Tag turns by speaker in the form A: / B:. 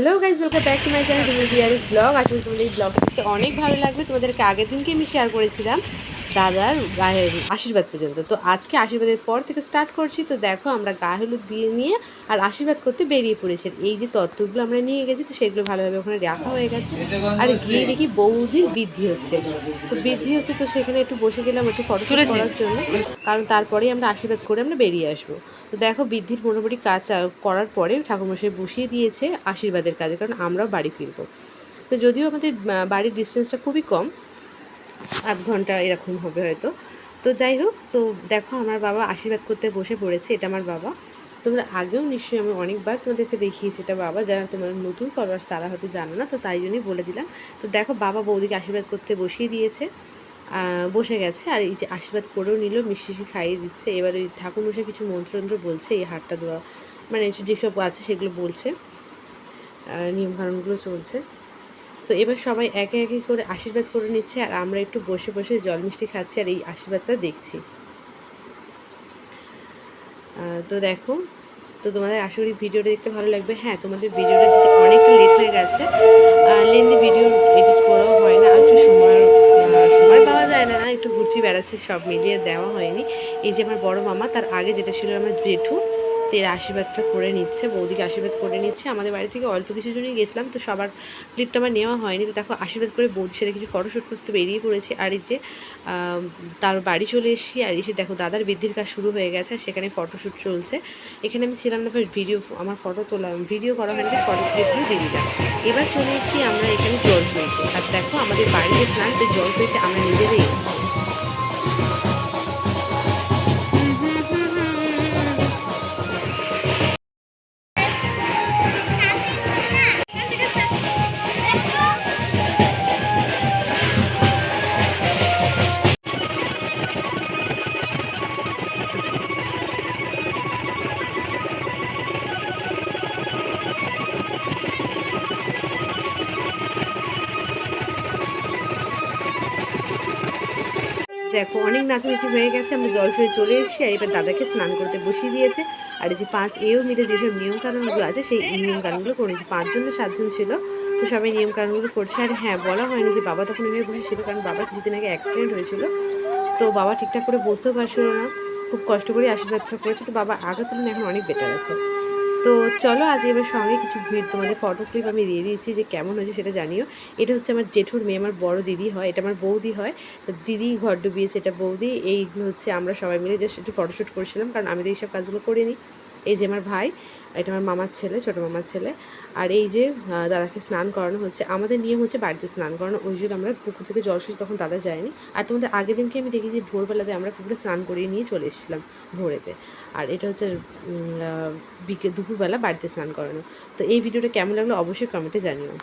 A: Hello guys, welcome back to my channel টুমি BRS blog. আসলে তোমাদের এই ব্লগটা দেখতে অনেক ভালো লাগবে। তোমাদেরকে আগের দিনকে আমি শেয়ার করেছিলাম দাদার গায়ের আশীর্বাদ পর্যন্ত। তো আজকে আশীর্বাদের পর থেকে স্টার্ট করছি। তো দেখো আমরা গায়ে হলুদ দিয়ে নিয়ে আর আশীর্বাদ করতে বেরিয়ে পড়েছি। এই যে তত্ত্বগুলো আমরা নিয়ে গেছি, তো সেগুলো ভালোভাবে ওখানে রাখা হয়ে গেছে। আর গিয়ে দেখি বৌদির বৃদ্ধি হচ্ছে। তো বৃদ্ধি হচ্ছে, তো সেখানে একটু বসে গেলাম একটু ফটোশ্যুট করার জন্য, কারণ তারপরেই আমরা আশীর্বাদ করে আমরা বেরিয়ে আসবো। তো দেখো বৃদ্ধির মোটামুটি কাজ করার পরে ঠাকুরমশাই বসিয়ে দিয়েছে আশীর্বাদের কাজে, কারণ আমরাও বাড়ি ফিরবো। তো যদিও আমাদের বাড়ির ডিস্টেন্সটা খুবই কম, আধ ঘন্টা এরকম হবে হয়তো। তো যাই হোক, তো দেখো আমার বাবা আশীর্বাদ করতে বসে পড়েছে। এটা আমার বাবা। তোমরা আগেও নিশ্চয়ই আমি অনেকবার তোমাদেরকে দেখিয়েছি এটা বাবা। যারা তোমার নতুন ফলোয়ার্স তারা হয়তো জানো না, তো তাই জন্যই বলে দিলাম। তো দেখো বাবা বৌদিকে আশীর্বাদ করতে বসিয়ে দিয়েছে, বসে গেছে। আর এই যে আশীর্বাদ করেও নিল, মিষ্টি খাইয়ে দিচ্ছে। এবার ওই ঠাকুরমশাই কিছু মন্ত্রতন্ত্র বলছে, এই হাতটা দেওয়া মানে যেসব আছে সেগুলো বলছে, নিয়মকানুনগুলো চলছে। তো এবার সবাই একে একে করে আশীর্বাদ করে নিচ্ছে, আর আমরা একটু বসে বসে জল মিষ্টি খাচ্ছি আর এই আশীর্বাদটা দেখছি। তো দেখো, তো তোমাদের আশা করি ভিডিওটা দেখতে ভালো লাগবে। হ্যাঁ, তোমাদের ভিডিওটা দিতে অনেকটা লেট হয়ে গেছে, লেন্দি ভিডিও এডিট করাও হয় না, আর একটু সময় পাওয়া যায় না, একটু ঘুরছি বেড়াচ্ছি, সব মিলিয়ে দেওয়া হয়নি। এই যে আমার বড় মামা, তার আগে যেটা ছিল আমার জেঠু, তো এর আশীর্বাদটা করে নিচ্ছে, বৌদিকে আশীর্বাদ করে নিচ্ছে। আমাদের বাড়ি থেকে অল্প কিছু জনই গেছিলাম, তো সবার ক্লিপটা আমার নেওয়া হয়নি। তো দেখো আশীর্বাদ করে বৌদির সাথে কিছু ফটোশ্যুট করতে বেরিয়ে পড়েছি। আর এই যে তার বাড়ি চলে এসেছি, আর এসে দেখো দাদার বৃদ্ধির কাজ শুরু হয়ে গেছে, আর সেখানে ফটোশ্যুট চলছে। এখানে আমি ছিলাম না, ভিডিও আমার ফটো তোলা ভিডিও করা হয়নি, ফটো ক্লিপগুলো দিয়ে দিলাম। এবার চলে এসেছি আমরা এখানে জল সইতে। আর দেখো আমাদের বাড়িতে স্নান, তো জল সইতে আমরা নিজেরাই এসেছি। দেখো অনেক নাচানাচি হয়ে গেছে, আমরা জলসয়ে চলে এসেছি। আর এবার দাদাকে স্নান করতে বসিয়ে দিয়েছে। আর এই যে এও মিলে যেসব নিয়মকানুনগুলো আছে সেই নিয়মকানুনগুলো করে নিয়েছে। 5জন না 7জন ছিল, তো সবাই নিয়মকানুনগুলো করছে। আর হ্যাঁ, বলা হয়নি যে বাবা তখন এভাবে বসেছিল, কারণ বাবার কিছুদিন আগে অ্যাক্সিডেন্ট হয়েছিল, তো বাবা ঠিকঠাক করে বসতেও পারছিল না, খুব কষ্ট করে আশীর্বাদটা করেছে। তো বাবা আগের তুলনায় এখন অনেক বেটার আছে। তো চলো আজ এবার সঙ্গে কিছু তোমাদের ফটো ক্লিপ আমি দিয়ে দিয়েছি, যে কেমন হয়েছে সেটা জানিও। এটা হচ্ছে আমার জেঠুর মেয়ে, আমার বড় দিদি হয়, এটা আমার বৌদি হয়। তো দিদি ঘর ডুবিয়েছে, এটা বৌদি। এই হচ্ছে আমরা সবাই মিলে জাস্ট একটু ফটোশ্যুট করছিলাম, কারণ আমি তো এইসব কাজগুলো করিনি। এই যে আমার ভাই, এটা আমার মামার ছেলে, ছোটো মামার ছেলে। আর এই যে দাদাকে স্নান করানো হচ্ছে। আমাদের নিয়ম হচ্ছে বাড়িতে স্নান করানো, ওই জন্য আমরা পুকুর থেকে জল শুয়েছি, তখন দাদা যায়নি। আর তোমাদের আগের দিনকে আমি দেখি যে ভোরবেলাতে আমরা পুকুরে স্নান করিয়ে নিয়ে চলে এসেছিলাম ভোরেতে। আর এটা হচ্ছে দুপুরবেলা বাড়িতে স্নান করানো। তো এই ভিডিওটা কেমন লাগলো অবশ্যই কমেন্টে জানিও।